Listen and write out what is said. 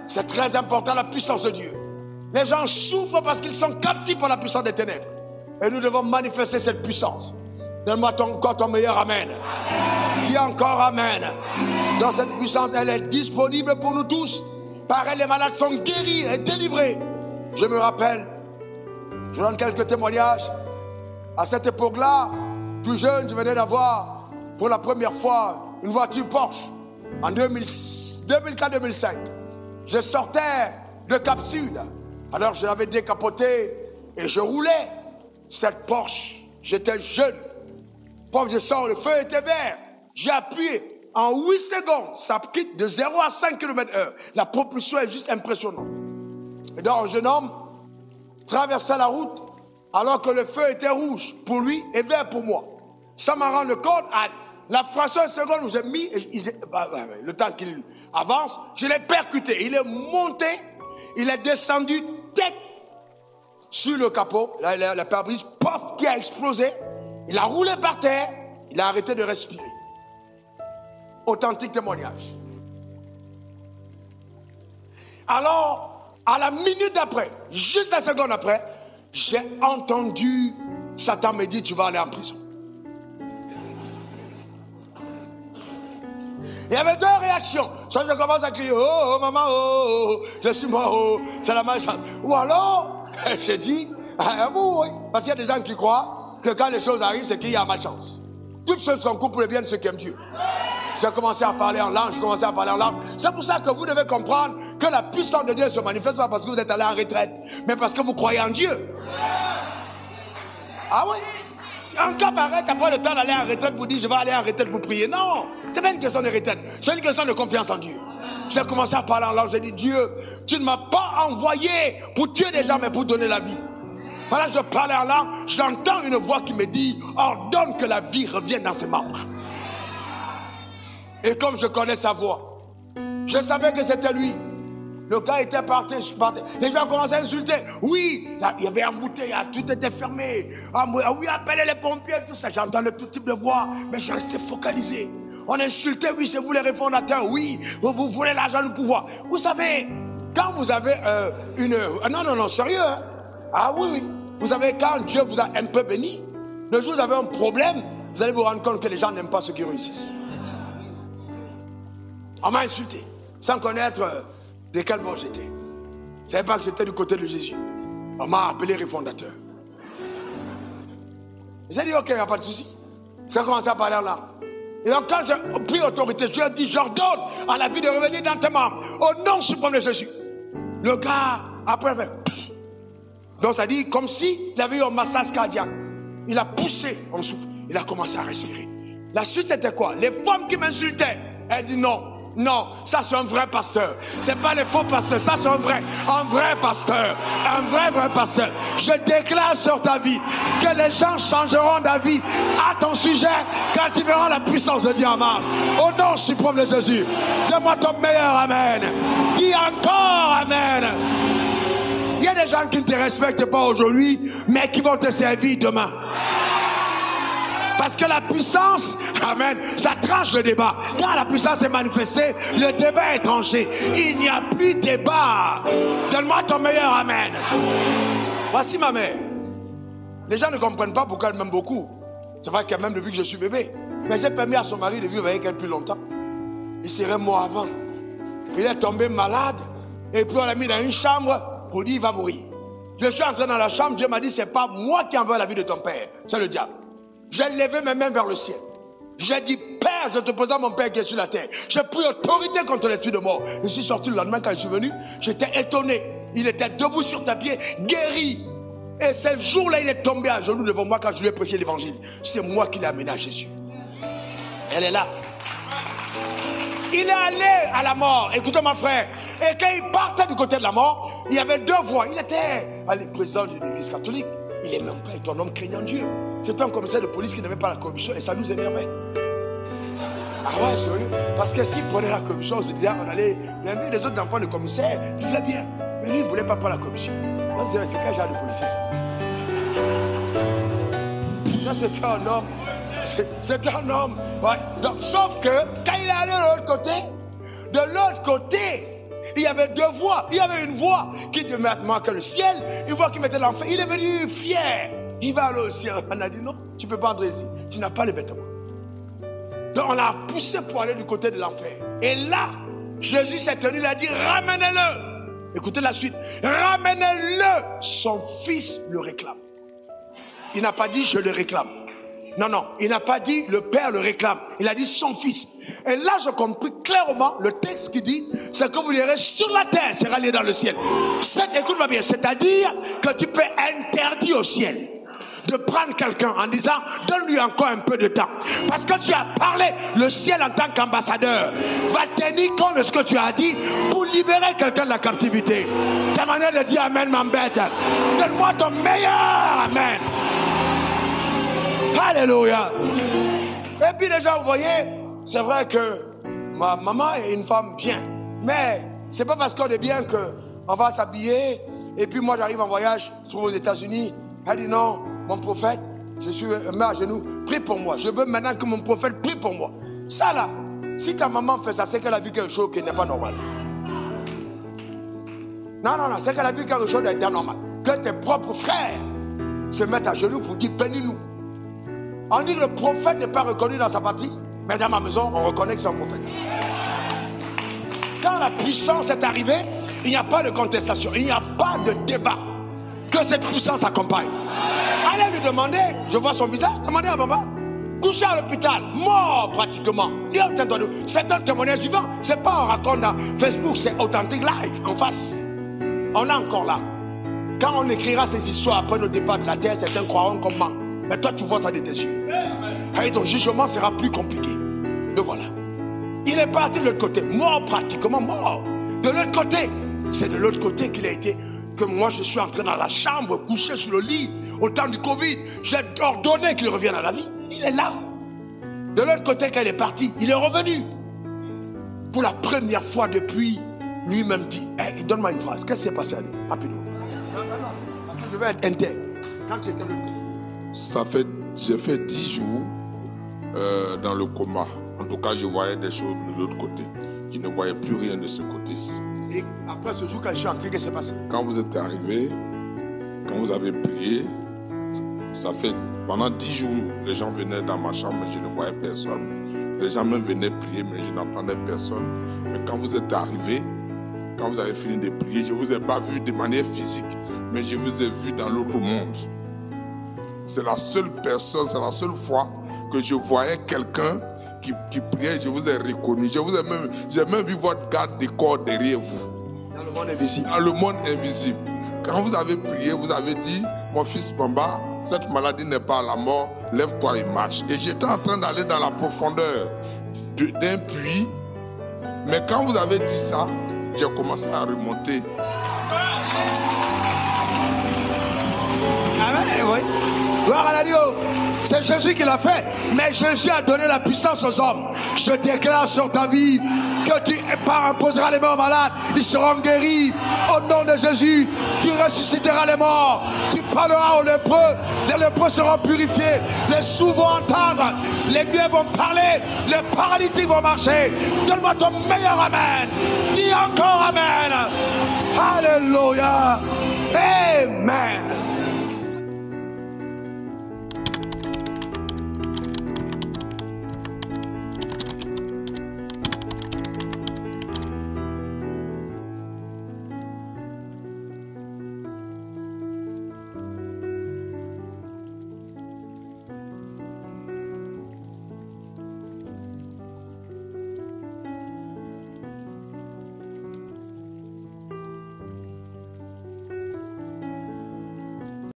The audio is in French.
C'est très important, la puissance de Dieu. Les gens souffrent parce qu'ils sont captifs par la puissance des ténèbres. Et nous devons manifester cette puissance. Donne-moi encore ton meilleur amen. Dis encore amen. Dans cette puissance, elle est disponible pour nous tous. Par elle, les malades sont guéris et délivrés. Je me rappelle, je donne quelques témoignages. À cette époque-là, plus jeune, je venais d'avoir pour la première fois une voiture Porsche. En 2004-2005. Je sortais de Cap Sud. Alors je l'avais décapotée et je roulais cette Porsche. J'étais jeune. Pof, je sors, le feu était vert. J'ai appuyé. En 8 secondes, ça quitte de 0 à 5 km/h. La propulsion est juste impressionnante. Et donc, un jeune homme traversait la route alors que le feu était rouge pour lui et vert pour moi. Sans m'en rendre compte, à la fraction de seconde où j'ai mis, le temps qu'il avance, je l'ai percuté. Il est monté, il est descendu tête sur le capot. Là, la pare-brise, pof, qui a explosé. Il a roulé par terre, il a arrêté de respirer. Authentique témoignage. Alors, à la minute d'après, juste la seconde après, j'ai entendu Satan me dire, tu vas aller en prison. Il y avait deux réactions. Soit je commence à crier, oh maman, oh, je suis mort, oh, c'est la malchance. Ou alors, je dis, vous, oui. Parce qu'il y a des gens qui croient que quand les choses arrivent, c'est qu'il y a malchance. Toutes choses concourent pour le bien de ceux qui aiment Dieu. J'ai commencé à parler en langue, C'est pour ça que vous devez comprendre que la puissance de Dieu se manifeste pas parce que vous êtes allé en retraite, mais parce que vous croyez en Dieu. Ah oui? En cas pareil, t'as pas le temps d'aller en retraite pour dire je vais aller en retraite pour prier. Non, c'est pas une question de retraite, c'est une question de confiance en Dieu. J'ai commencé à parler en langue, j'ai dit Dieu, tu ne m'as pas envoyé pour tuer des gens, mais pour donner la vie. Voilà, je parlais en langue, j'entends une voix qui me dit ordonne que la vie revienne dans ses membres. Et comme je connais sa voix, je savais que c'était lui. Le gars était parti. Les gens commençaient à insulter. Oui, là, il y avait un embouteillage, tout était fermé. Ah oui, appelez les pompiers, tout ça. J'entendais tout type de voix, mais je restais focalisé. On insultait, oui, c'est vous les réformateurs, oui, vous voulez l'argent, le pouvoir. Vous savez, quand vous avez non, sérieux, hein? Ah oui. Vous savez, quand Dieu vous a un peu béni, le jour où vous avez un problème, vous allez vous rendre compte que les gens n'aiment pas ceux qui réussissent. On m'a insulté, sans connaître de quel bord j'étais. Je ne savais pas que j'étais du côté de Jésus. On m'a appelé réfondateur. J'ai dit, ok, il n'y a pas de souci. J'ai commencé à parler en langue. Et donc, quand j'ai pris autorité, je lui ai dit, j'ordonne à la vie de revenir dans tes membres, au nom suprême de Jésus. Le gars, après, fait... Donc, ça dit, comme s'il avait eu un massage cardiaque. Il a poussé, on souffle. Il a commencé à respirer. La suite, c'était quoi? Les femmes qui m'insultaient, elles disent non. Non, ça c'est un vrai pasteur. C'est pas les faux pasteurs, ça c'est un vrai pasteur. Un vrai pasteur. Je déclare sur ta vie que les gens changeront d'avis à ton sujet quand ils verront la puissance de Dieu en marche. Au nom suprême de Jésus, donne-moi ton meilleur amen. Dis encore amen. Il y a des gens qui ne te respectent pas aujourd'hui, mais qui vont te servir demain. Parce que la puissance, amen, ça tranche le débat. Quand la puissance est manifestée, le débat est tranché. Il n'y a plus de débat. Donne-moi ton meilleur amen. Voici ma mère. Les gens ne comprennent pas pourquoi elle m'aime beaucoup. C'est vrai qu'elle m'aime depuis que je suis bébé. Mais j'ai permis à son mari de vivre avec elle plus longtemps. Il serait mort avant. Il est tombé malade. Et puis on l'a mis dans une chambre pour dire il va mourir. Je suis entré dans la chambre. Dieu m'a dit c'est pas moi qui envoie la vie de ton père. C'est le diable. J'ai levé mes mains vers le ciel. J'ai dit, Père, je te présente mon Père qui est sur la terre. J'ai pris autorité contre l'esprit de mort. Je suis sorti le lendemain quand je suis venu. J'étais étonné. Il était debout sur tapis, guéri. Et ce jour-là, il est tombé à genoux devant moi quand je lui ai prêché l'évangile. C'est moi qui l'ai amené à Jésus. Elle est là. Il est allé à la mort. Écoutez, mon frère. Et quand il partait du côté de la mort, il y avait deux voies. Il était président de l'église catholique. Il est même pas un homme craignant Dieu. C'était un commissaire de police qui n'aimait pas la corruption et ça nous énervait. Ah ouais, sérieux? Parce que s'il prenait la corruption, on se disait, on allait. Même les autres enfants de commissaire vivaient bien. Mais lui, il ne voulait pas prendre la corruption. On se disait, c'est quel genre de policier ça? Ça, c'était un homme. C'était un homme. Ouais. Donc, sauf que quand il est allé de l'autre côté, il y avait deux voix. Il y avait une voix qui marquait le ciel, une voix qui mettait l'enfer. Il est venu fier. Il va aller au ciel. On a dit non, tu ne peux pas entrer ici. Tu n'as pas les vêtements. Donc on l'a poussé pour aller du côté de l'enfer. Et là, Jésus s'est tenu, il a dit ramenez-le. Écoutez la suite. Ramenez-le. Son fils le réclame. Il n'a pas dit je le réclame. Non, non, il n'a pas dit le père le réclame. Il a dit son fils. Et là, j'ai compris clairement le texte qui dit c'est que vous lirez sur la terre, sera lié dans le ciel. Écoute-moi bien, c'est-à-dire que tu peux interdire au ciel de prendre quelqu'un en disant donne-lui encore un peu de temps. Parce que tu as parlé, le ciel en tant qu'ambassadeur va tenir compte de ce que tu as dit pour libérer quelqu'un de la captivité. Ta manière de dire amen m'embête. Donne-moi ton meilleur amen. Alléluia. Et puis déjà vous voyez, c'est vrai que ma maman est une femme bien. Mais c'est pas parce qu'on est bien qu'on va s'habiller. Et puis moi j'arrive en voyage, je trouve aux États-Unis. Elle dit non, mon prophète, je suis mets à genoux, prie pour moi. Je veux maintenant que mon prophète prie pour moi. Ça là, si ta maman fait ça, c'est qu'elle a vu quelque chose qui n'est pas normal. Non, non, non, c'est qu'elle a vu quelque chose d'anormal. Que tes propres frères se mettent à genoux pour dire bénis-nous. On dit que le prophète n'est pas reconnu dans sa partie, mais dans ma maison, on reconnaît que c'est un prophète. Quand la puissance est arrivée, il n'y a pas de contestation, il n'y a pas de débat. Que cette puissance accompagne. Allez lui demander, je vois son visage, demandez à maman, couché à l'hôpital, mort pratiquement. C'est un témoignage vivant, c'est pas un raconte dans Facebook, c'est authentique live, en face. On est encore là. Quand on écrira ces histoires après le départ de la terre, certains croiront qu'on ment. Mais toi tu vois ça de tes yeux. Et ton jugement sera plus compliqué. Le voilà. Il est parti de l'autre côté, mort pratiquement mort. De l'autre côté, c'est de l'autre côté qu'il a été. Que moi je suis entré dans la chambre, couché sur le lit, au temps du Covid, j'ai ordonné qu'il revienne à la vie. Il est là. De l'autre côté, quand il est parti, il est revenu. Pour la première fois depuis, lui-même dit, hey, donne-moi une phrase, qu'est-ce qui s'est passé à lui? Rapidement. Non, parce que je vais être intègre. Quand tu étais le... J'ai fait 10 jours dans le coma. En tout cas, je voyais des choses de l'autre côté. Je ne voyais plus rien de ce côté-ci. Et après ce jour, quand je suis entré, qu'est-ce qui s'est passé? Quand vous êtes arrivé, quand vous avez prié, ça fait pendant 10 jours, les gens venaient dans ma chambre, mais je ne voyais personne. Les gens même venaient prier, mais je n'entendais personne. Mais quand vous êtes arrivé, quand vous avez fini de prier, je ne vous ai pas vu de manière physique, mais je vous ai vu dans l'autre monde. C'est la seule personne, c'est la seule fois que je voyais quelqu'un qui priait, je vous ai reconnu. J'ai même vu votre garde du corps derrière vous. Dans le monde invisible. Dans le monde invisible. Quand vous avez prié, vous avez dit, mon fils Bamba, cette maladie n'est pas à la mort, lève-toi et marche. Et j'étais en train d'aller dans la profondeur d'un puits. Mais quand vous avez dit ça, j'ai commencé à remonter. Amen, oui. Gloire à la Dieu. C'est Jésus qui l'a fait. Mais Jésus a donné la puissance aux hommes. Je déclare sur ta vie que tu imposeras les mains aux malades. Ils seront guéris. Au nom de Jésus, tu ressusciteras les morts. Tu parleras aux lépreux. Les lépreux seront purifiés. Les sourds vont entendre. Les muets vont parler. Les paralytiques vont marcher. Donne-moi ton meilleur amen. Dis encore amen. Alléluia.